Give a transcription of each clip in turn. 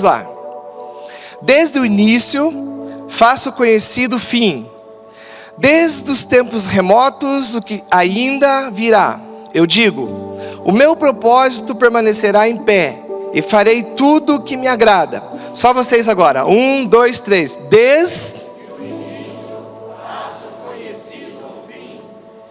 vamos lá. Desde o início, faço conhecido o fim. Desde os tempos remotos, o que ainda virá. Eu digo, o meu propósito permanecerá em pé, e farei tudo o que me agrada. Só vocês agora. 1, 2, 3. Desde o início, faço conhecido o fim.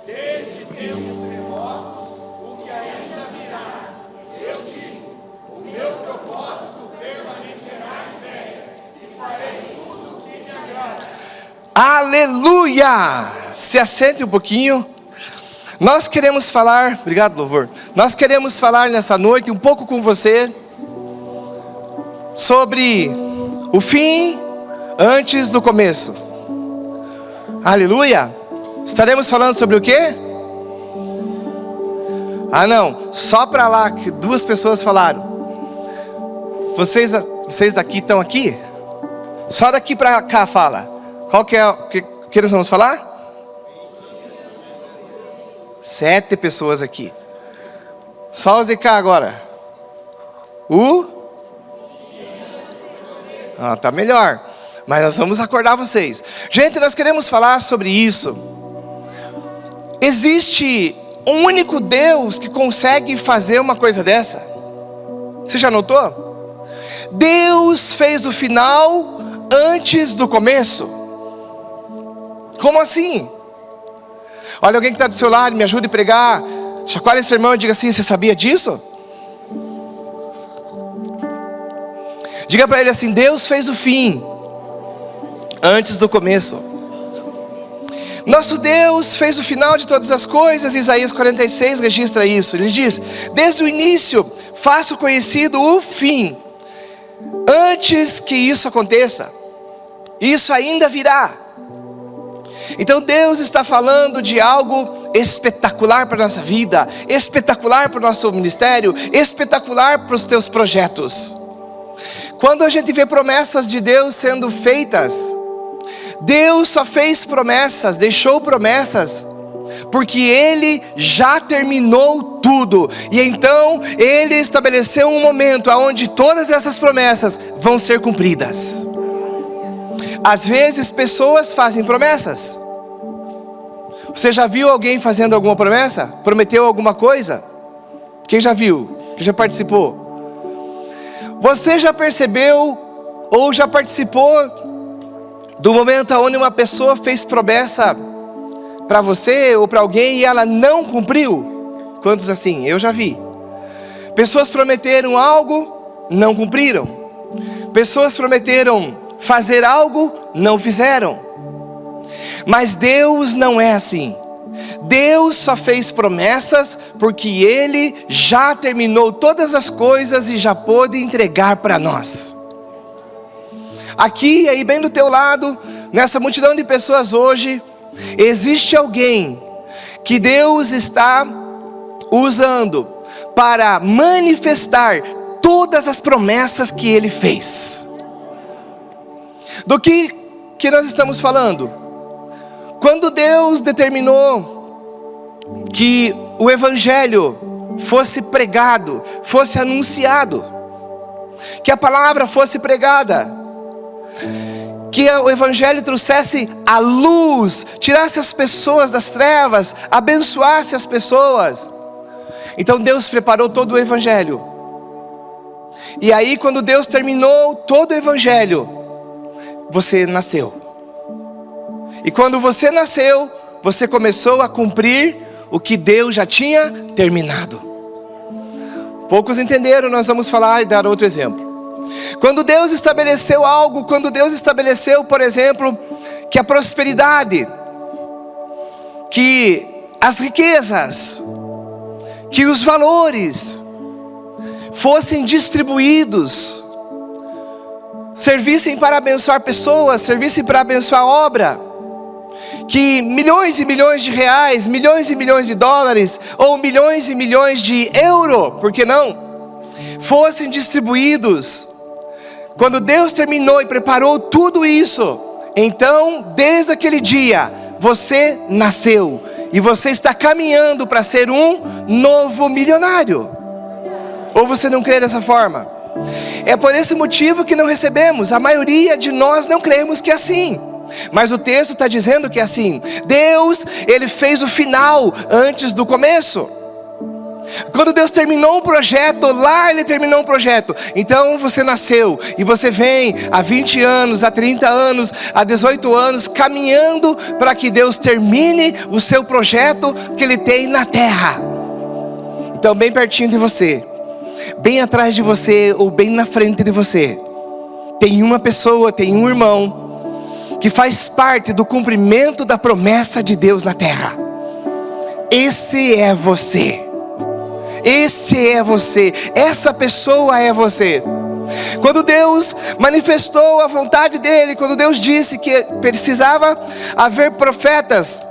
Desde tempos remotos, o que ainda virá. Eu digo, o meu propósito permanecerá em pé, e farei tudo o que me agrada. Aleluia! Se assente um pouquinho. Nós queremos falar, obrigado, louvor. Nós queremos falar nessa noite um pouco com você sobre o fim antes do começo. Aleluia! Estaremos falando sobre o quê? Ah não, só para lá que 2 pessoas falaram. Vocês daqui estão aqui? Só daqui para cá fala. Qual que é o que nós vamos falar? 7 pessoas aqui. Só os de cá agora. Tá melhor. Mas nós vamos acordar vocês. Gente, nós queremos falar sobre isso. Existe um único Deus que consegue fazer uma coisa dessa. Você já notou? Deus fez o final antes do começo. Como assim? Olha, alguém que está do seu lado, me ajude a pregar. Chacoalhe esse irmão e diga assim, você sabia disso? Diga para ele assim, Deus fez o fim antes do começo. Nosso Deus fez o final de todas as coisas. Isaías 46 registra isso. Ele diz, desde o início faço conhecido o fim. Antes que isso aconteça, isso ainda virá. Então Deus está falando de algo espetacular para a nossa vida, espetacular para o nosso ministério, espetacular para os teus projetos. Quando a gente vê promessas de Deus sendo feitas, Deus só fez promessas, deixou promessas, porque Ele já terminou tudo. E então Ele estabeleceu um momento onde todas essas promessas vão ser cumpridas. Às vezes pessoas fazem promessas. Você já viu alguém fazendo alguma promessa? Prometeu alguma coisa? Quem já viu? Quem já participou? Você já percebeu ou já participou do momento onde uma pessoa fez promessa para você ou para alguém e ela não cumpriu? Quantos assim? Eu já vi. Pessoas prometeram algo, não cumpriram. Pessoas prometeram fazer algo, não fizeram. Mas Deus não é assim. Deus só fez promessas porque Ele já terminou todas as coisas e já pôde entregar para nós. Aqui, aí bem do teu lado, nessa multidão de pessoas hoje, existe alguém que Deus está usando para manifestar todas as promessas que Ele fez. Do que nós estamos falando? Quando Deus determinou que o Evangelho fosse pregado, fosse anunciado, que a palavra fosse pregada, que o Evangelho trouxesse a luz, tirasse as pessoas das trevas, abençoasse as pessoas. Então Deus preparou todo o Evangelho. E aí quando Deus terminou todo o Evangelho, você nasceu. E quando você nasceu, você começou a cumprir o que Deus já tinha terminado. Poucos entenderam, nós vamos falar e dar outro exemplo. Quando Deus estabeleceu algo, quando Deus estabeleceu, por exemplo, que a prosperidade, que as riquezas, que os valores fossem distribuídos, servissem para abençoar pessoas, servissem para abençoar a obra, que milhões e milhões de reais, milhões e milhões de dólares, ou milhões e milhões de euros, por que não? Fossem distribuídos. Quando Deus terminou e preparou tudo isso, então desde aquele dia, você nasceu. E você está caminhando para ser um novo milionário. Ou você não crê dessa forma? É por esse motivo que não recebemos. A maioria de nós não cremos que é assim. Mas o texto está dizendo que é assim. Deus, Ele fez o final antes do começo. Quando Deus terminou um projeto, lá Ele terminou um projeto. Então você nasceu e você vem há 20 anos, há 30 anos, há 18 anos, caminhando para que Deus termine o seu projeto que Ele tem na terra. Então bem pertinho de você, bem atrás de você ou bem na frente de você, tem uma pessoa, tem um irmão que faz parte do cumprimento da promessa de Deus na terra. Esse é você. Esse é você, essa pessoa é você. Quando Deus manifestou a vontade dEle, quando Deus disse que precisava haver profetas,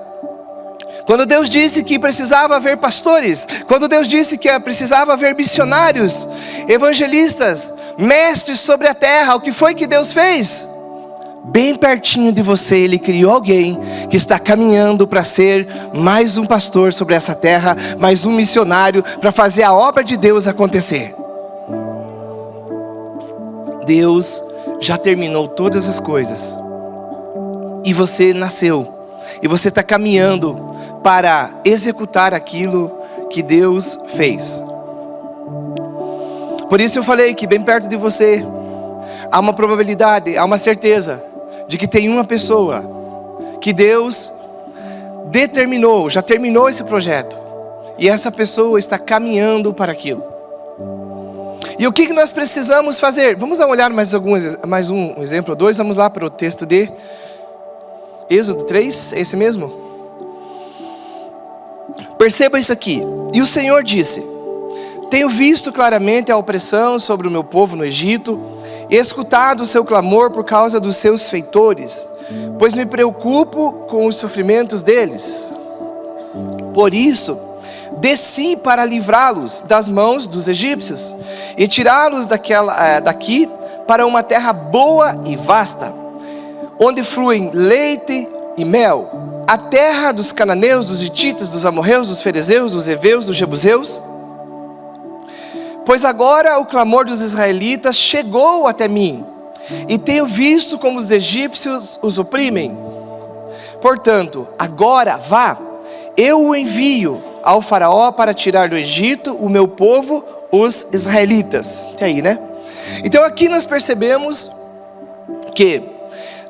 quando Deus disse que precisava haver pastores, quando Deus disse que precisava haver missionários, evangelistas, mestres sobre a terra, o que foi que Deus fez? Bem pertinho de você, Ele criou alguém que está caminhando para ser mais um pastor sobre essa terra, mais um missionário para fazer a obra de Deus acontecer. Deus já terminou todas as coisas e você nasceu e você está caminhando para executar aquilo que Deus fez. Por isso eu falei que bem perto de você há uma probabilidade, há uma certeza de que tem uma pessoa que Deus determinou, já terminou esse projeto, e essa pessoa está caminhando para aquilo. E o que nós precisamos fazer? Vamos olhar mais um exemplo ou dois. Vamos lá para o texto de Êxodo 3, é esse mesmo? Perceba isso aqui. E o Senhor disse: tenho visto claramente a opressão sobre o meu povo no Egito, e escutado o seu clamor por causa dos seus feitores, pois me preocupo com os sofrimentos deles. Por isso, desci para livrá-los das mãos dos egípcios, e tirá-los daqui para uma terra boa e vasta, onde fluem leite e mel, a terra dos cananeus, dos hititas, dos amorreus, dos ferezeus, dos heveus, dos jebuseus. Pois agora o clamor dos israelitas chegou até mim, e tenho visto como os egípcios os oprimem. Portanto, agora vá, eu o envio ao faraó para tirar do Egito o meu povo, os israelitas. Até aí, né? Então aqui nós percebemos que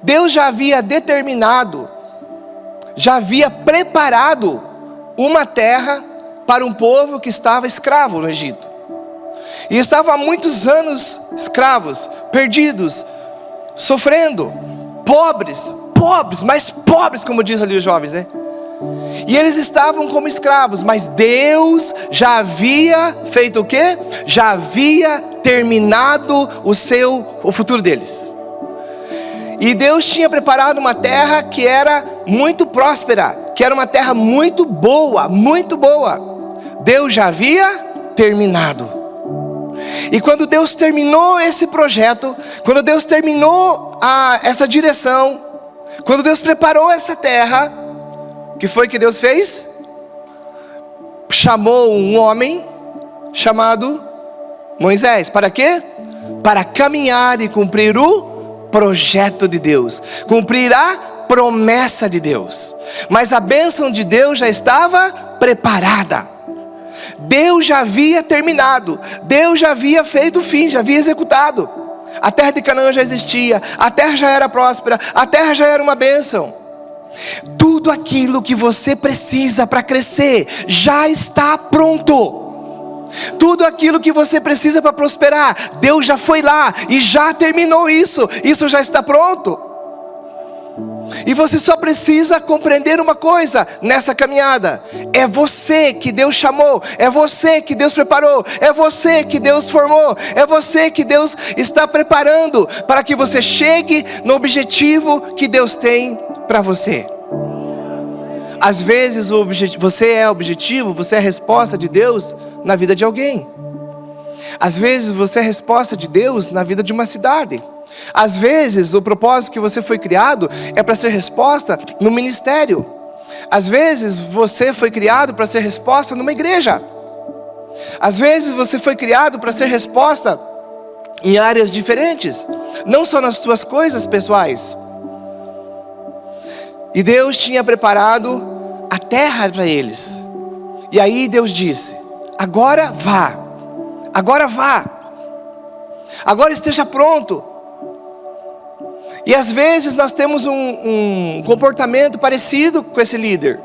Deus já havia determinado, já havia preparado uma terra para um povo que estava escravo no Egito. E estavam há muitos anos escravos, perdidos, sofrendo, pobres, mais pobres, como diz ali os jovens, né? E eles estavam como escravos, mas Deus já havia feito o quê? Já havia terminado o futuro deles. E Deus tinha preparado uma terra que era muito próspera, que era uma terra muito boa, muito boa. Deus já havia terminado. E quando Deus terminou esse projeto, quando Deus terminou essa direção, quando Deus preparou essa terra, o que foi que Deus fez? Chamou um homem chamado Moisés. Para quê? Para caminhar e cumprir o projeto de Deus, cumprir a promessa de Deus. Mas a bênção de Deus já estava preparada. Deus já havia terminado, Deus já havia feito o fim, já havia executado. A terra de Canaã já existia, a terra já era próspera, a terra já era uma bênção. Tudo aquilo que você precisa para crescer já está pronto. Tudo aquilo que você precisa para prosperar, Deus já foi lá e já terminou isso. Isso já está pronto. E você só precisa compreender uma coisa nessa caminhada: é você que Deus chamou, é você que Deus preparou, é você que Deus formou, é você que Deus está preparando para que você chegue no objetivo que Deus tem para você. Às vezes você é objetivo, você é a resposta de Deus na vida de alguém. Às vezes você é a resposta de Deus na vida de uma cidade. Às vezes o propósito que você foi criado é para ser resposta no ministério. Às vezes você foi criado para ser resposta numa igreja. Às vezes você foi criado para ser resposta em áreas diferentes, não só nas tuas coisas pessoais. E Deus tinha preparado a terra para eles. E aí Deus disse: agora vá, agora esteja pronto. E às vezes nós temos um comportamento parecido com esse líder.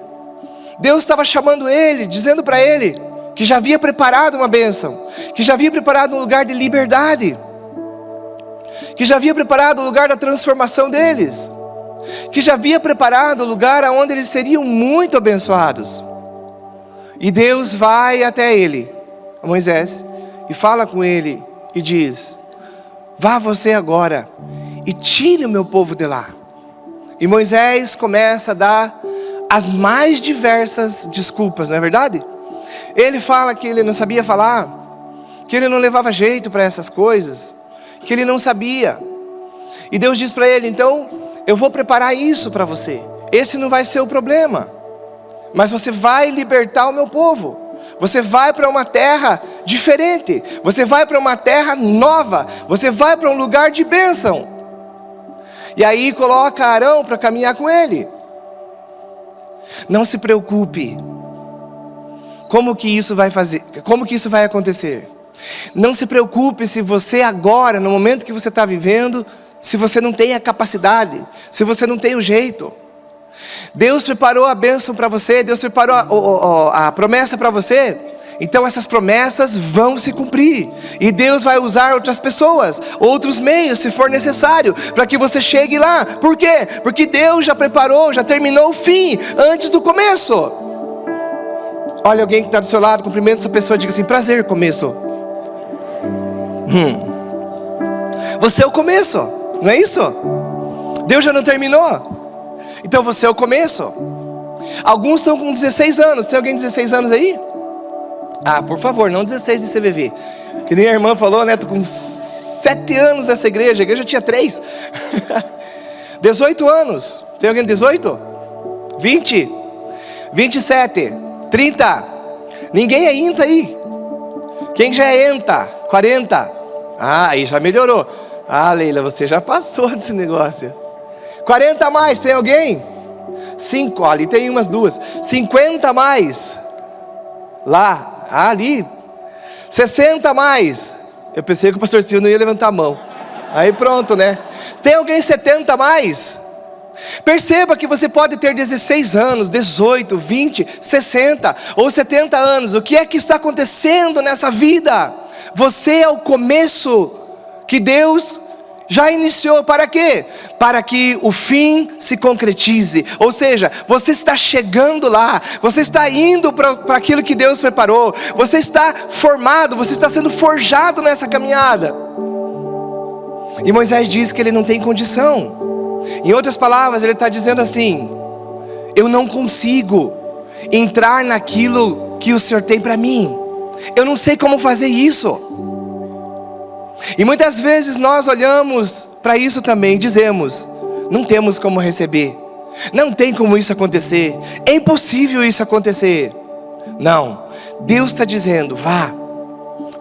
Deus estava chamando ele, dizendo para ele que já havia preparado uma bênção, que já havia preparado um lugar de liberdade, que já havia preparado o lugar da transformação deles, que já havia preparado o lugar onde eles seriam muito abençoados. E Deus vai até ele, Moisés, e fala com ele e diz: vá você agora e tire o meu povo de lá. E Moisés começa a dar as mais diversas desculpas, não é verdade? Ele fala que ele não sabia falar, que ele não levava jeito para essas coisas, que ele não sabia. E Deus diz para ele: então eu vou preparar isso para você, esse não vai ser o problema, mas você vai libertar o meu povo. Você vai para uma terra diferente, você vai para uma terra nova, você vai para um lugar de bênção. E aí coloca Arão para caminhar com ele. Não se preocupe, como que isso vai acontecer? Não se preocupe se você agora, no momento que você está vivendo, se você não tem a capacidade, se você não tem o jeito. Deus preparou a bênção para você, Deus preparou a promessa para você. Então essas promessas vão se cumprir, e Deus vai usar outras pessoas, outros meios, se for necessário, para que você chegue lá. Por quê? Porque Deus já preparou, já terminou o fim antes do começo. Olha alguém que está do seu lado, cumprimenta essa pessoa e diga assim: prazer, começo. Você é o começo, não é isso? Deus já não terminou, então você é o começo. Alguns estão com 16 anos, tem alguém de 16 anos aí? Ah, por favor, não 16 de CVV, que nem a irmã falou, né? Tô com 7 anos nessa igreja, a igreja tinha 3. 18 anos, tem alguém de 18? 20? 27? 30? Ninguém é INTA aí? Quem já é ENTA? 40? Ah, aí já melhorou. Ah, Leila, você já passou desse negócio. 40 a mais, tem alguém? 5, ali tem umas duas. 50 a mais. Lá, ali. 60 a mais. Eu pensei que o pastor Silvio não ia levantar a mão. Aí pronto, né? Tem alguém 70 a mais? Perceba que você pode ter 16 anos, 18, 20, 60 ou 70 anos. O que é que está acontecendo nessa vida? Você é o começo que Deus já iniciou. Para quê? Para que o fim se concretize. Ou seja, você está chegando lá, você está indo para aquilo que Deus preparou, você está formado, você está sendo forjado nessa caminhada. E Moisés diz que ele não tem condição. Em outras palavras, ele está dizendo assim: eu não consigo entrar naquilo que o Senhor tem para mim, eu não sei como fazer isso. E muitas vezes nós olhamos para isso também e dizemos: não temos como receber, não tem como isso acontecer, é impossível isso acontecer. Não, Deus está dizendo: vá.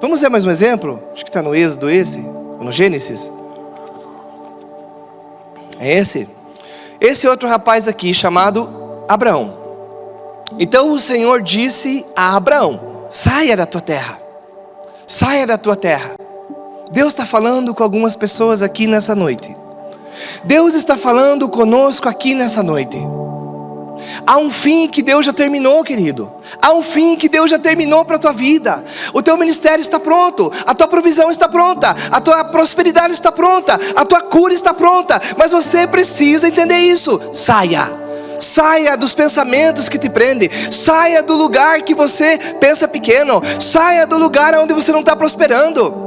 Vamos ver mais um exemplo? Acho que está no Êxodo ou no Gênesis. É esse outro rapaz aqui chamado Abraão. Então o Senhor disse a Abraão: saia da tua terra, saia da tua terra. Deus está falando com algumas pessoas aqui nessa noite. Deus está falando conosco aqui nessa noite. Há um fim que Deus já terminou, querido. Há um fim que Deus já terminou para a tua vida. O teu ministério está pronto, a tua provisão está pronta, a tua prosperidade está pronta, a tua cura está pronta. Mas você precisa entender isso. Saia dos pensamentos que te prendem. Saia do lugar que você pensa pequeno. Saia do lugar onde você não está prosperando.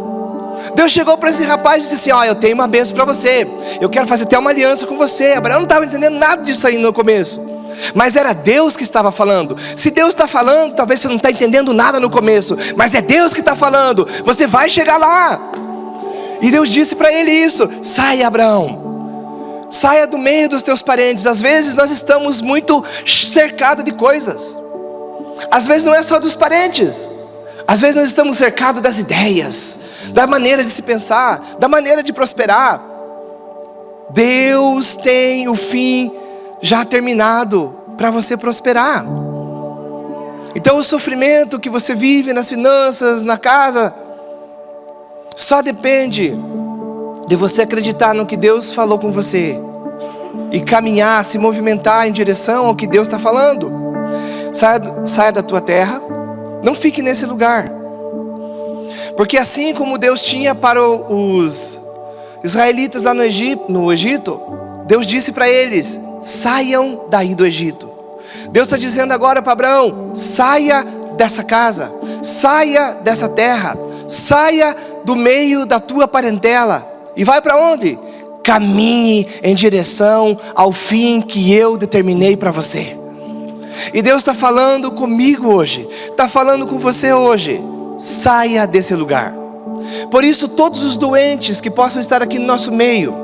Deus chegou para esse rapaz e disse assim: eu tenho uma bênção para você, eu quero fazer até uma aliança com você. Abraão não estava entendendo nada disso aí no começo, mas era Deus que estava falando. Se Deus está falando, talvez você não está entendendo nada no começo, mas é Deus que está falando, você vai chegar lá. E Deus disse para ele isso: saia, Abraão, saia do meio dos teus parentes. Às vezes nós estamos muito cercados de coisas. Às vezes não é só dos parentes, às vezes nós estamos cercados das ideias, da maneira de se pensar, da maneira de prosperar. Deus tem o fim já terminado para você prosperar. Então o sofrimento que você vive nas finanças, na casa, só depende de você acreditar no que Deus falou com você e caminhar, se movimentar em direção ao que Deus está falando. Saia da tua terra, não fique nesse lugar, porque assim como Deus tinha para os israelitas lá no Egito, Deus disse para eles: saiam daí do Egito. Deus está dizendo agora para Abraão: saia dessa casa, saia dessa terra, saia do meio da tua parentela. E vai para onde? Caminhe em direção ao fim que eu determinei para você. E Deus está falando comigo hoje, está falando com você hoje: saia desse lugar. Por isso, todos os doentes que possam estar aqui no nosso meio,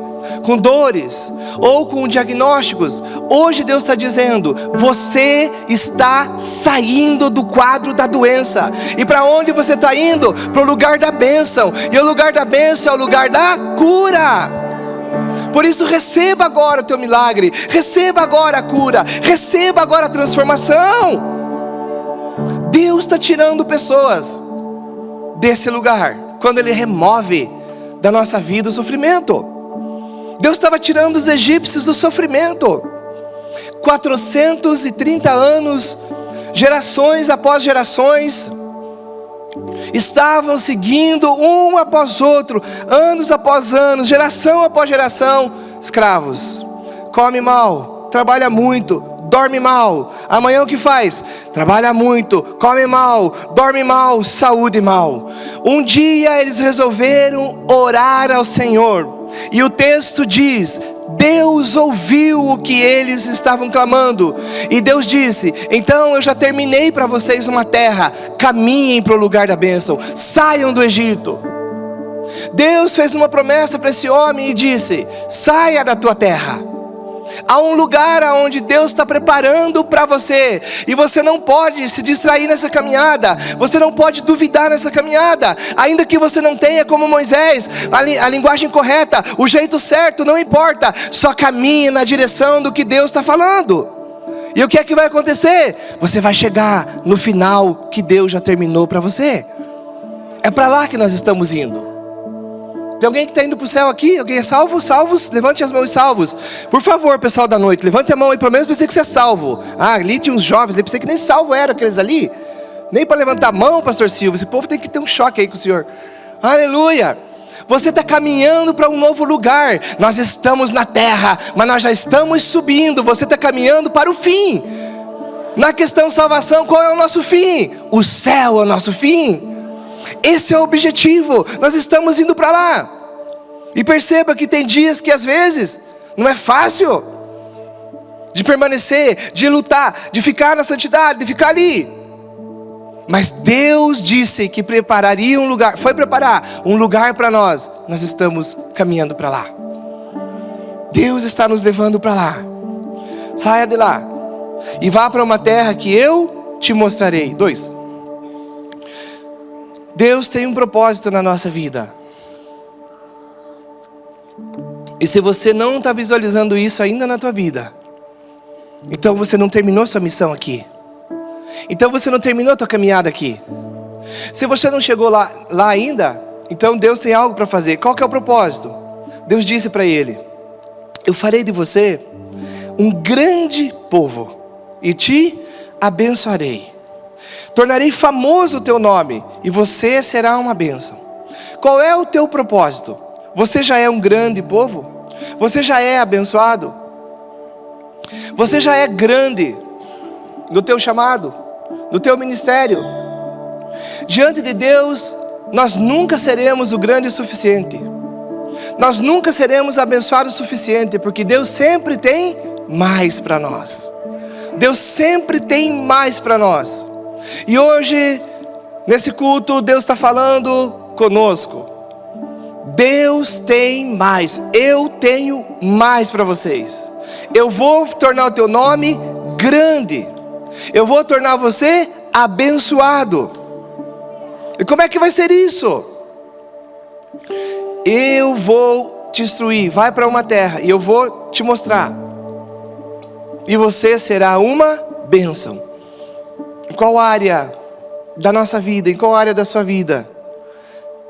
com dores ou com diagnósticos, hoje Deus está dizendo: você está saindo do quadro da doença. E para onde você está indo? Para o lugar da bênção. E o lugar da bênção é o lugar da cura. Por isso, receba agora o teu milagre, receba agora a cura, receba agora a transformação. Deus está tirando pessoas desse lugar quando Ele remove da nossa vida o sofrimento. Deus estava tirando os egípcios do sofrimento. 430 anos, gerações após gerações, estavam seguindo um após outro, anos após anos, geração após geração, escravos. Come mal, trabalha muito, dorme mal. Amanhã o que faz? Trabalha muito, come mal, dorme mal, saúde mal. Um dia eles resolveram orar ao Senhor. E o texto diz: Deus ouviu o que eles estavam clamando. E Deus disse: então eu já terminei para vocês uma terra. Caminhem para o lugar da bênção, saiam do Egito. Deus fez uma promessa para esse homem e disse: saia da tua terra. Há um lugar onde Deus está preparando para você. E você não pode se distrair nessa caminhada. Você não pode duvidar nessa caminhada. Ainda que você não tenha, como Moisés, a linguagem correta, o jeito certo, não importa. Só caminhe na direção do que Deus está falando. E o que é que vai acontecer? Você vai chegar no final que Deus já terminou para você. É para lá que nós estamos indo. Tem alguém que está indo para o céu aqui? Alguém é salvo? Salvos? Levante as mãos, salvos. Por favor, pessoal da noite, levante a mão aí, pelo menos para você que você é salvo. Ah, ali tinha uns jovens, ali pensei que nem salvo eram aqueles ali. Nem para levantar a mão, pastor Silvio. Esse povo tem que ter um choque aí com o Senhor. Aleluia. Você está caminhando para um novo lugar. Nós estamos na terra, mas nós já estamos subindo. Você está caminhando para o fim. Na questão salvação, qual é o nosso fim? O céu é o nosso fim. Esse é o objetivo, nós estamos indo para lá. E perceba que tem dias que às vezes não é fácil de permanecer, de lutar, de ficar na santidade, de ficar ali. Mas Deus disse que prepararia um lugar, foi preparar um lugar para nós. Nós estamos caminhando para lá. Deus está nos levando para lá. Saia de lá e vá para uma terra que eu te mostrarei. 2. Deus tem um propósito na nossa vida. E se você não está visualizando isso ainda na tua vida, então você não terminou sua missão aqui. Então você não terminou a tua caminhada aqui. Se você não chegou lá ainda, então Deus tem algo para fazer. Qual que é o propósito? Deus disse para ele: eu farei de você um grande povo e te abençoarei. Tornarei famoso o teu nome e você será uma bênção. Qual é o teu propósito? Você já é um grande povo? Você já é abençoado? Você já é grande no teu chamado, no teu ministério? Diante de Deus, nós nunca seremos o grande o suficiente. Nós nunca seremos abençoados o suficiente, porque Deus sempre tem mais para nós. Deus sempre tem mais para nós. E hoje, nesse culto, Deus está falando conosco. Deus tem mais. Eu tenho mais para vocês. Eu vou tornar o teu nome grande. Eu vou tornar você abençoado. E como é que vai ser isso? Eu vou te instruir, vai para uma terra e eu vou te mostrar. E você será uma bênção. Em qual área da nossa vida, em qual área da sua vida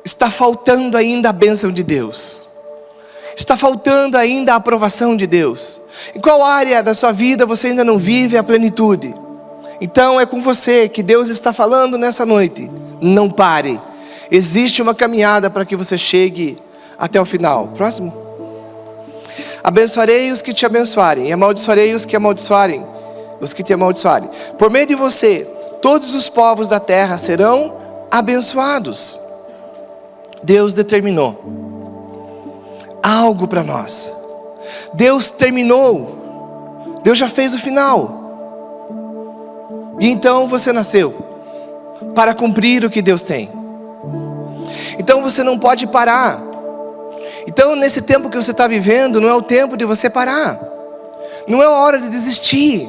está faltando ainda a bênção de Deus? Está faltando ainda a aprovação de Deus? Em qual área da sua vida você ainda não vive a plenitude? Então é com você que Deus está falando nessa noite. Não pare. Existe uma caminhada para que você chegue até o final. Próximo. Abençoarei os que te abençoarem, e amaldiçoarei os que amaldiçoarem, os que te amaldiçoarem. Por meio de você, todos os povos da terra serão abençoados. Deus determinou algo para nós. Deus terminou. Deus já fez o final. E então você nasceu para cumprir o que Deus tem. Então você não pode parar. Então nesse tempo que você está vivendo, não é o tempo de você parar. Não é a hora de desistir.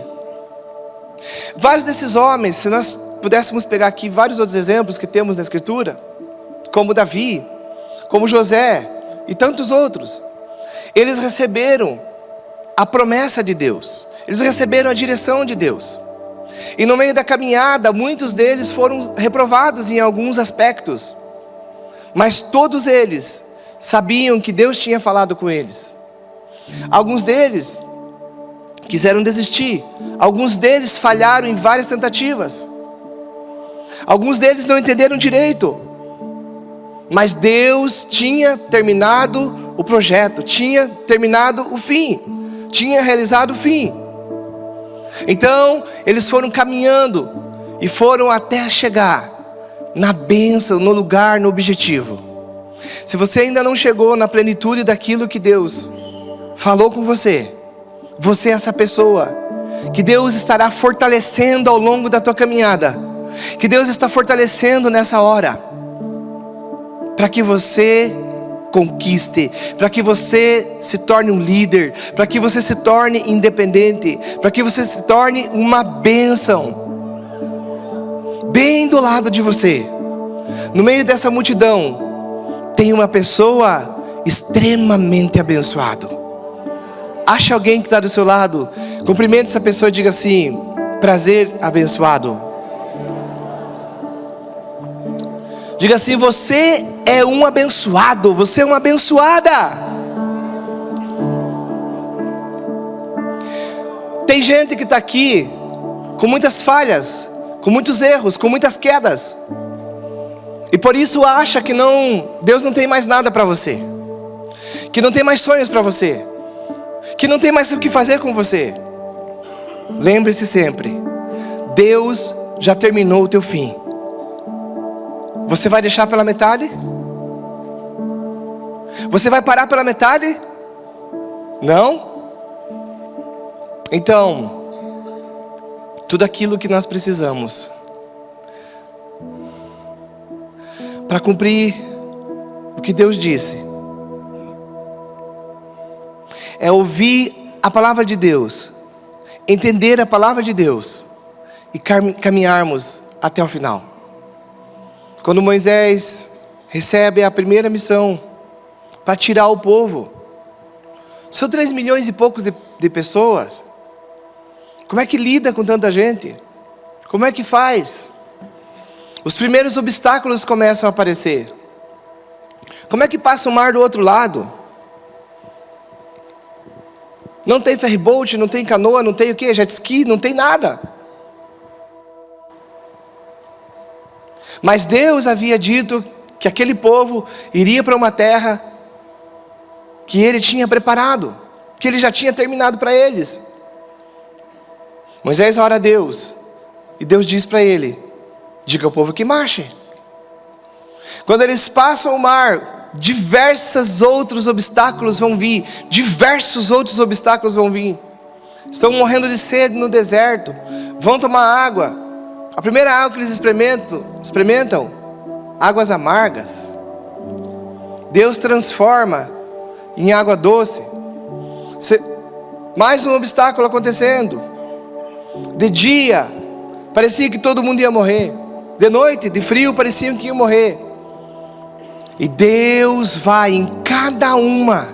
Vários desses homens, se nós pudéssemos pegar aqui vários outros exemplos que temos na Escritura, como Davi, como José e tantos outros, eles receberam a promessa de Deus. Eles receberam a direção de Deus. E no meio da caminhada, muitos deles foram reprovados em alguns aspectos. Mas todos eles sabiam que Deus tinha falado com eles. Alguns deles quiseram desistir. Alguns deles falharam em várias tentativas. Alguns deles não entenderam direito. Mas Deus tinha terminado o projeto, tinha terminado o fim, tinha realizado o fim. Então eles foram caminhando e foram até chegar na bênção, no lugar, no objetivo. Se você ainda não chegou na plenitude daquilo que Deus falou com você, você é essa pessoa que Deus estará fortalecendo ao longo da tua caminhada, que Deus está fortalecendo nessa hora, para que você conquiste, para que você se torne um líder, para que você se torne independente, para que você se torne uma bênção. Bem do lado de você, no meio dessa multidão, tem uma pessoa extremamente abençoada. Ache alguém que está do seu lado, cumprimente essa pessoa e diga assim: prazer, abençoado. Diga assim: você é um abençoado, você é uma abençoada. Tem gente que está aqui com muitas falhas, com muitos erros, com muitas quedas, e por isso acha que Deus não tem mais nada para você, que não tem mais sonhos para você, que não tem mais o que fazer com você. Lembre-se sempre, Deus já terminou o teu fim. Você vai deixar pela metade? Você vai parar pela metade? Não? Então, tudo aquilo que nós precisamos para cumprir o que Deus disse é ouvir a palavra de Deus, entender a palavra de Deus e caminharmos até o final. Quando Moisés recebe a primeira missão para tirar o povo, são 3 milhões e poucos de pessoas. Como é que lida com tanta gente? Como é que faz? Os primeiros obstáculos começam a aparecer. Como é que passa o mar do outro lado? Não tem ferryboat, não tem canoa, não tem o quê? Jet ski, não tem nada. Mas Deus havia dito que aquele povo iria para uma terra que Ele tinha preparado, que Ele já tinha terminado para eles. Moisés ora a Deus, e Deus diz para ele: diga ao povo que marche. Quando eles passam o mar, diversos outros obstáculos vão vir. Diversos outros obstáculos vão vir. Estão morrendo de sede no deserto, vão tomar água. A primeira água que eles experimentam, águas amargas. Deus transforma em água doce. Mais um obstáculo acontecendo. De dia, parecia que todo mundo ia morrer. De noite, de frio, parecia que ia morrer. E Deus vai em cada uma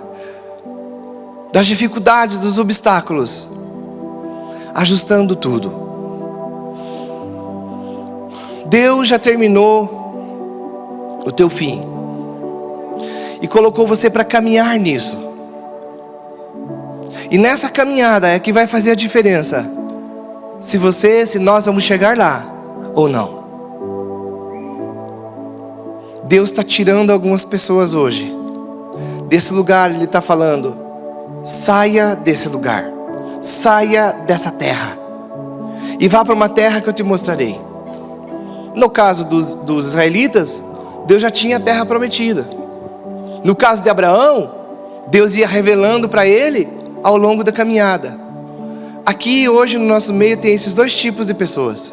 das dificuldades, dos obstáculos, ajustando tudo. Deus já terminou o teu fim e colocou você para caminhar nisso. E nessa caminhada é que vai fazer a diferença se nós vamos chegar lá ou não. Deus está tirando algumas pessoas hoje desse lugar. Ele está falando: saia desse lugar, saia dessa terra e vá para uma terra que eu te mostrarei. No caso dos israelitas, Deus já tinha a terra prometida. No caso de Abraão, Deus ia revelando para ele ao longo da caminhada. Aqui hoje no nosso meio tem esses dois tipos de pessoas: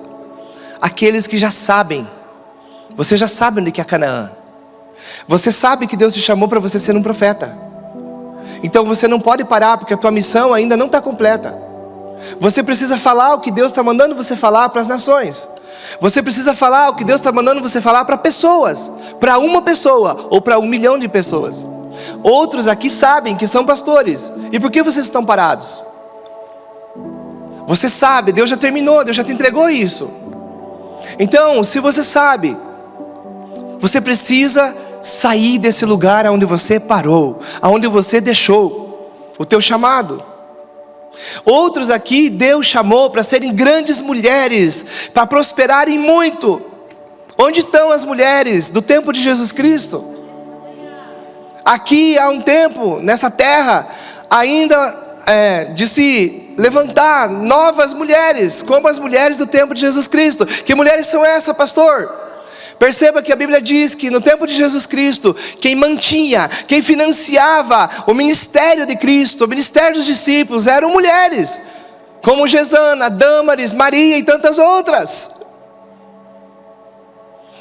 aqueles que já sabem. Você já sabe onde que é Canaã. Você sabe que Deus te chamou para você ser um profeta. Então você não pode parar, porque a tua missão ainda não está completa. Você precisa falar o que Deus está mandando você falar para as nações. Você precisa falar o que Deus está mandando você falar para pessoas. Para uma pessoa ou para 1 milhão de pessoas. Outros aqui sabem que são pastores. E por que vocês estão parados? Você sabe, Deus já terminou, Deus já te entregou isso. Então, se você sabe, você precisa sair desse lugar onde você parou, onde você deixou o teu chamado. Outros aqui Deus chamou para serem grandes mulheres, para prosperarem muito. Onde estão as mulheres do tempo de Jesus Cristo? Aqui há um tempo, nessa terra, ainda de se levantar novas mulheres, como as mulheres do tempo de Jesus Cristo. Que mulheres são essas, pastor? Perceba que a Bíblia diz que no tempo de Jesus Cristo, quem mantinha, quem financiava o ministério de Cristo, o ministério dos discípulos, eram mulheres, como Gesana, Dâmaris, Maria e tantas outras.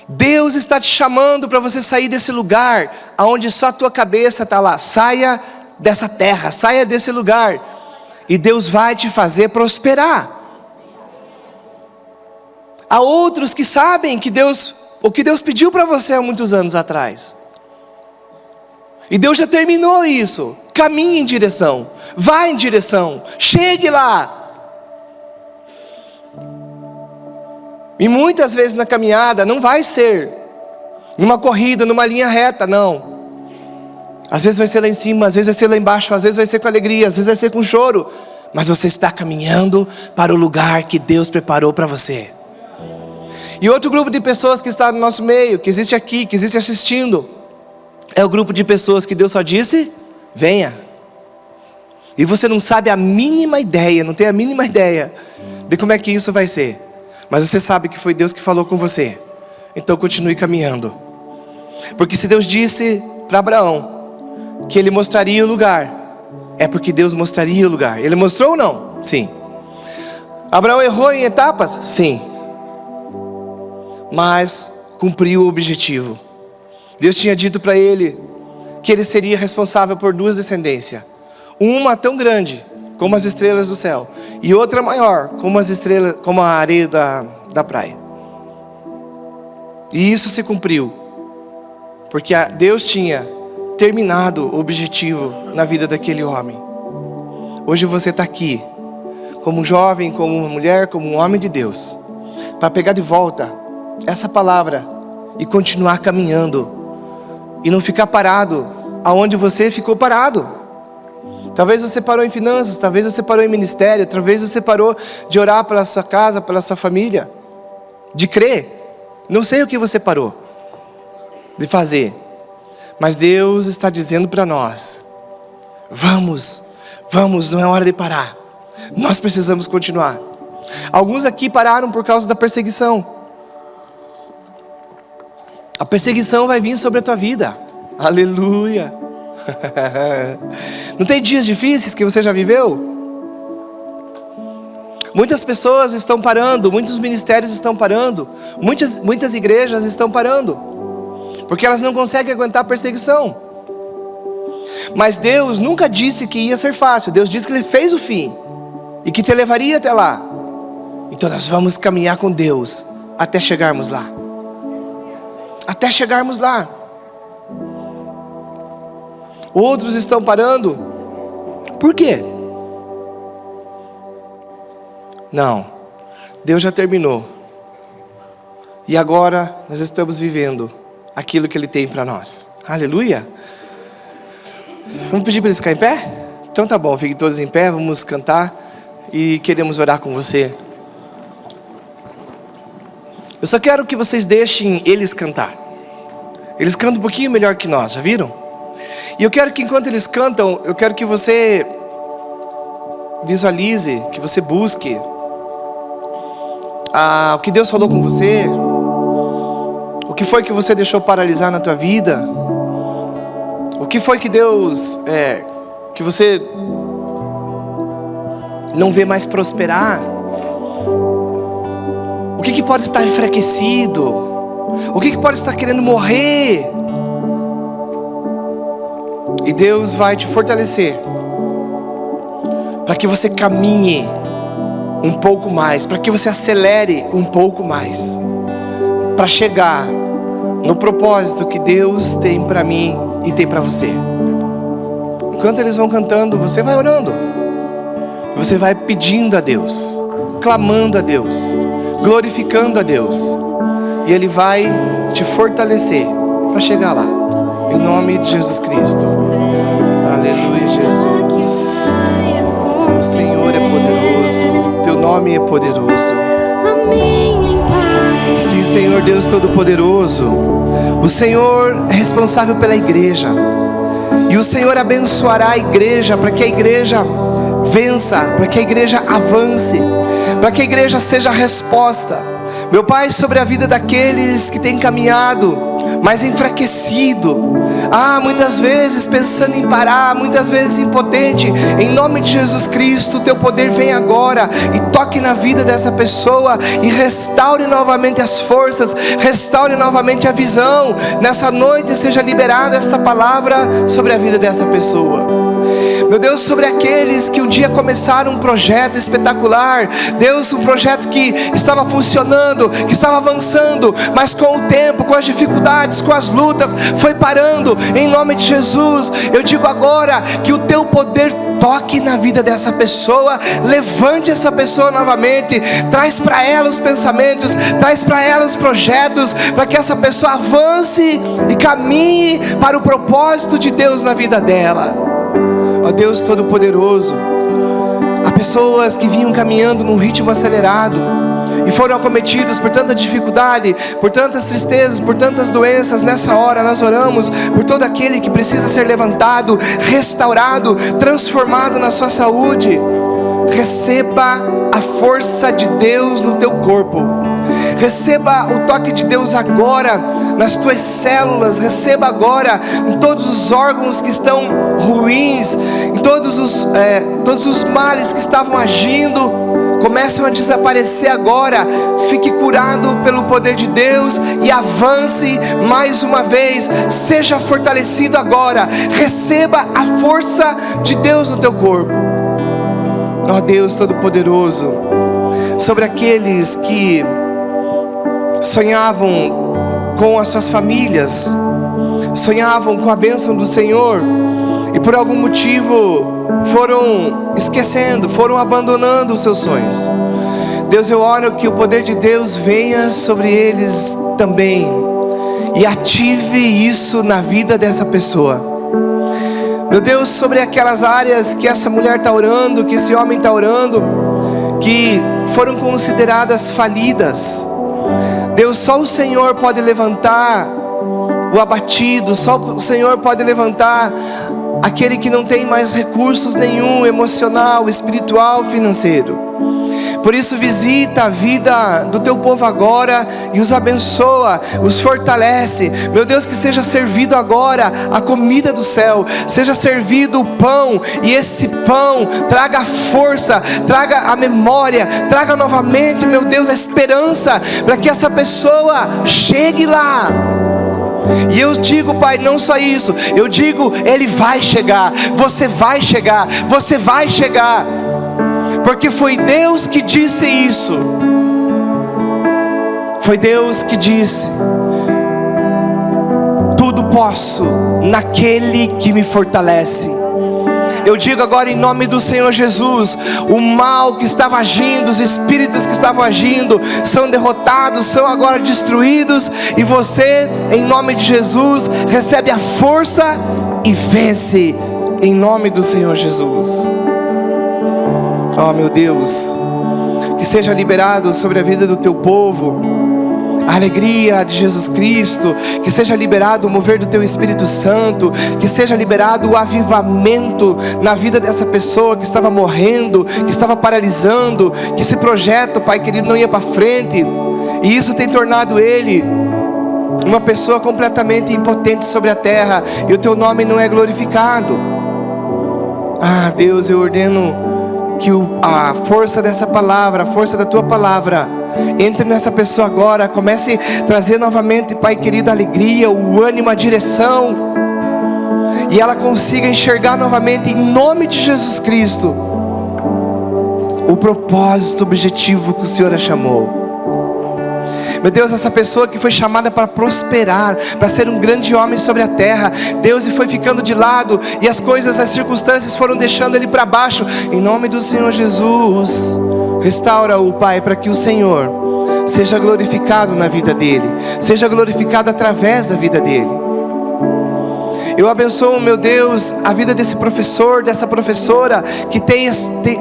Deus está te chamando para você sair desse lugar, onde só a tua cabeça está lá. Saia dessa terra, saia desse lugar, e Deus vai te fazer prosperar. Há outros que sabem que o que Deus pediu para você há muitos anos atrás. E Deus já terminou isso. Caminhe em direção. Vá em direção. Chegue lá. E muitas vezes na caminhada não vai ser numa corrida, numa linha reta, não. Às vezes vai ser lá em cima, às vezes vai ser lá embaixo, às vezes vai ser com alegria, às vezes vai ser com choro. Mas você está caminhando para o lugar que Deus preparou para você. E outro grupo de pessoas que está no nosso meio, que existe aqui, que existe assistindo, é o grupo de pessoas que Deus só disse: venha. E você não sabe a mínima ideia, não tem a mínima ideia de como é que isso vai ser. Mas você sabe que foi Deus que falou com você. Então continue caminhando. Porque se Deus disse para Abraão que ele mostraria o lugar, é porque Deus mostraria o lugar. Ele mostrou ou não? Sim. Abraão errou em etapas? Sim. Mas cumpriu o objetivo. Deus tinha dito para ele que ele seria responsável por 2 descendências. Uma tão grande como as estrelas do céu, e outra maior como as estrelas, como a areia da praia. E isso se cumpriu, porque Deus tinha terminado o objetivo na vida daquele homem. Hoje você está aqui, como um jovem, como uma mulher, como um homem de Deus, para pegar de volta essa palavra e continuar caminhando, e não ficar parado aonde você ficou parado. Talvez você parou em finanças, talvez você parou em ministério, talvez você parou de orar pela sua casa, pela sua família, de crer. Não sei o que você parou de fazer, mas Deus está dizendo para nós: vamos, não é hora de parar. Nós precisamos continuar. Alguns aqui pararam por causa da perseguição. A perseguição vai vir sobre a tua vida. Aleluia. Não tem dias difíceis que você já viveu? Muitas pessoas estão parando, muitos ministérios estão parando, muitas igrejas estão parando, porque elas não conseguem aguentar a perseguição. Mas Deus nunca disse que ia ser fácil. Deus disse que Ele fez o fim e que te levaria até lá. Então nós vamos caminhar com Deus até chegarmos lá. Até chegarmos lá. Outros estão parando. Por quê? Não, Deus já terminou. E agora nós estamos vivendo aquilo que Ele tem para nós. Aleluia. Vamos pedir para eles ficar em pé? Então tá bom, fiquem todos em pé, vamos cantar e queremos orar com você. Eu só quero que vocês deixem eles cantar. Eles cantam um pouquinho melhor que nós, já viram? E eu quero que enquanto eles cantam, eu quero que você visualize, que você busque o que Deus falou com você, o que foi que você deixou paralisar na tua vida, o que foi que Deus, que você não vê mais prosperar, o que pode estar enfraquecido, o que pode estar querendo morrer. E Deus vai te fortalecer para que você caminhe um pouco mais, para que você acelere um pouco mais, para chegar no propósito que Deus tem para mim e tem para você. Enquanto eles vão cantando, você vai orando, você vai pedindo a Deus, clamando a Deus, glorificando a Deus, e Ele vai te fortalecer para chegar lá, em nome de Jesus Cristo. Aleluia, Jesus. O Senhor é poderoso, Teu nome é poderoso. Sim, Senhor Deus Todo-Poderoso, o Senhor é responsável pela igreja, e o Senhor abençoará a igreja para que a igreja vença, para que a igreja avance, para que a igreja seja a resposta, meu Pai, sobre a vida daqueles que têm caminhado mas enfraquecido, muitas vezes pensando em parar, muitas vezes impotente. Em nome de Jesus Cristo, Teu poder vem agora e toque na vida dessa pessoa e restaure novamente as forças, restaure novamente a visão. Nessa noite seja liberada esta palavra sobre a vida dessa pessoa. Meu Deus, sobre aqueles que um dia começaram um projeto espetacular, Deus, um projeto que estava funcionando, que estava avançando, mas com o tempo, com as dificuldades, com as lutas, foi parando. Em nome de Jesus, eu digo agora que o Teu poder toque na vida dessa pessoa, levante essa pessoa novamente, traz para ela os pensamentos, traz para ela os projetos, para que essa pessoa avance e caminhe para o propósito de Deus na vida dela. Ó Deus Todo-Poderoso, há pessoas que vinham caminhando num ritmo acelerado e foram acometidos por tanta dificuldade, por tantas tristezas, por tantas doenças. Nessa hora nós oramos por todo aquele que precisa ser levantado, restaurado, transformado na sua saúde. Receba a força de Deus no teu corpo, receba o toque de Deus agora nas tuas células, receba agora em todos os órgãos que estão ruins, em todos os males que estavam agindo, começam a desaparecer agora. Fique curado pelo poder de Deus e avance mais uma vez, seja fortalecido agora, receba a força de Deus no teu corpo. Ó Deus Todo-Poderoso, sobre aqueles que sonhavam com as suas famílias, sonhavam com a bênção do Senhor e por algum motivo foram esquecendo, foram abandonando os seus sonhos. Deus, eu oro que o poder de Deus venha sobre eles também e ative isso na vida dessa pessoa. Meu Deus, sobre aquelas áreas que essa mulher está orando, que esse homem está orando, que foram consideradas falidas, Deus, só o Senhor pode levantar o abatido, só o Senhor pode levantar aquele que não tem mais recursos nenhum, emocional, espiritual, financeiro. Por isso visita a vida do teu povo agora e os abençoa, os fortalece. Meu Deus, que seja servido agora a comida do céu, seja servido o pão, e esse pão traga força, traga a memória, traga novamente, meu Deus, a esperança, para que essa pessoa chegue lá. E eu digo, Pai, não só isso, eu digo, Ele vai chegar, você vai chegar, você vai chegar, porque foi Deus que disse isso. Foi Deus que disse: tudo posso naquele que me fortalece. Eu digo agora em nome do Senhor Jesus, o mal que estava agindo, os espíritos que estavam agindo, são derrotados, são agora destruídos. E você, em nome de Jesus, recebe a força e vence, em nome do Senhor Jesus. Oh meu Deus, que seja liberado sobre a vida do teu povo a alegria de Jesus Cristo, que seja liberado o mover do teu Espírito Santo, que seja liberado o avivamento na vida dessa pessoa que estava morrendo, que estava paralisando, que esse projeto, Pai querido, não ia para frente, e isso tem tornado ele uma pessoa completamente impotente sobre a terra, e o teu nome não é glorificado. Ah Deus, eu ordeno que a força dessa palavra, a força da tua palavra, entre nessa pessoa agora, comece a trazer novamente, Pai querido, a alegria, o ânimo, a direção, e ela consiga enxergar novamente, em nome de Jesus Cristo, o propósito, o objetivo que o Senhor a chamou. Meu Deus, essa pessoa que foi chamada para prosperar, para ser um grande homem sobre a terra, Deus, e foi ficando de lado, e as coisas, as circunstâncias foram deixando ele para baixo. Em nome do Senhor Jesus, restaura-o, Pai, para que o Senhor seja glorificado na vida dele, seja glorificado através da vida dele. Eu abençoo, meu Deus, a vida desse professor, dessa professora, que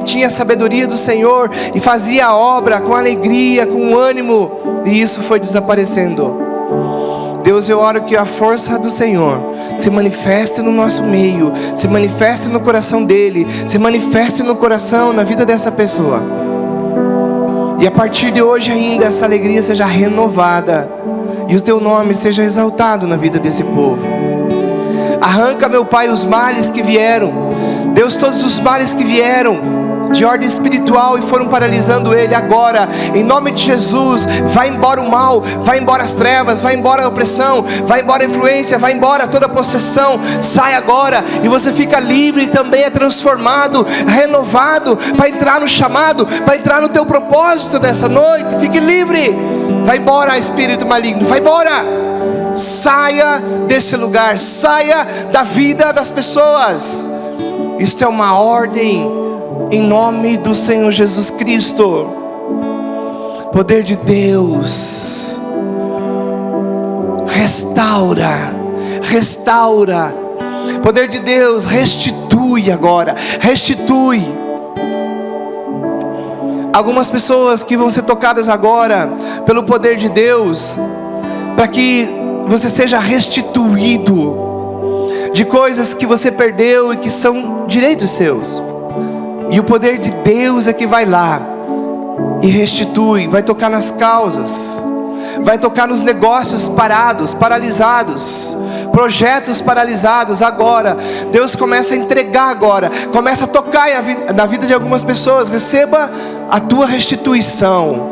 tinha a sabedoria do Senhor, e fazia a obra com alegria, com ânimo, e isso foi desaparecendo. Deus, eu oro que a força do Senhor se manifeste no nosso meio, se manifeste no coração dele, se manifeste no coração, na vida dessa pessoa, e a partir de hoje ainda essa alegria seja renovada, e o teu nome seja exaltado na vida desse povo. Arranca, meu Pai, os males que vieram, Deus, todos os males que vieram de ordem espiritual e foram paralisando ele agora, em nome de Jesus, vai embora o mal, vai embora as trevas, vai embora a opressão, vai embora a influência, vai embora toda a possessão, sai agora, e você fica livre e também é transformado, renovado, para entrar no chamado, para entrar no teu propósito nessa noite. Fique livre, vai embora espírito maligno, vai embora, saia desse lugar, saia da vida das pessoas. Isto é uma ordem em nome do Senhor Jesus Cristo. Poder de Deus, restaura, restaura. Poder de Deus, restitui agora, restitui. Algumas pessoas que vão ser tocadas agora pelo poder de Deus, para que você seja restituído de coisas que você perdeu e que são direitos seus. E o poder de Deus é que vai lá e restitui, vai tocar nas causas, vai tocar nos negócios parados, paralisados, projetos paralisados. Agora Deus começa a entregar agora, começa a tocar na vida de algumas pessoas. Receba a tua restituição,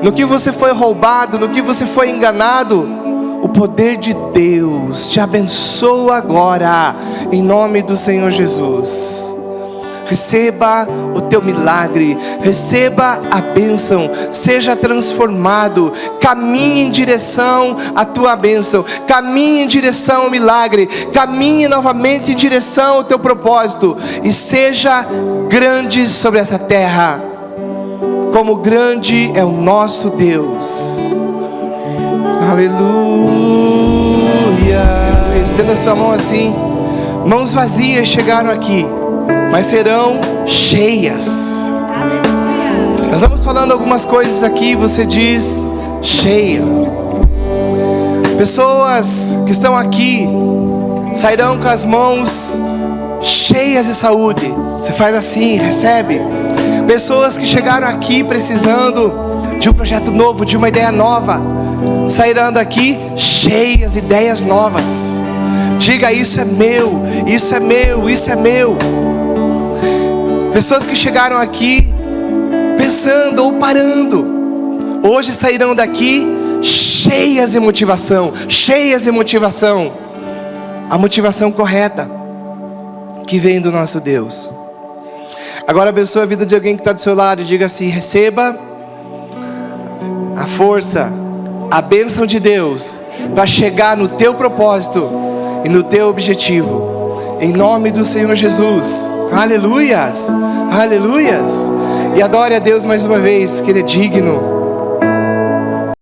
no que você foi roubado, no que você foi enganado. O poder de Deus te abençoa agora, em nome do Senhor Jesus. Receba o teu milagre, receba a bênção, seja transformado, caminhe em direção à tua bênção, caminhe em direção ao milagre, caminhe novamente em direção ao teu propósito, e seja grande sobre essa terra, como grande é o nosso Deus. Aleluia. Estenda sua mão assim. Mãos vazias chegaram aqui, mas serão cheias. Nós vamos falando algumas coisas aqui. Você diz cheia. Pessoas que estão aqui sairão com as mãos cheias de saúde. Você faz assim, recebe. Pessoas que chegaram aqui precisando de um projeto novo, de uma ideia nova, sairão daqui cheias de ideias novas. Diga: isso é meu, isso é meu, isso é meu. Pessoas que chegaram aqui pensando ou parando, hoje sairão daqui cheias de motivação, cheias de motivação. A motivação correta que vem do nosso Deus. Agora abençoe a vida de alguém que está do seu lado e diga assim: receba a força, a bênção de Deus para chegar no teu propósito e no teu objetivo. Em nome do Senhor Jesus. Aleluias, aleluias. E adore a Deus mais uma vez, que Ele é digno.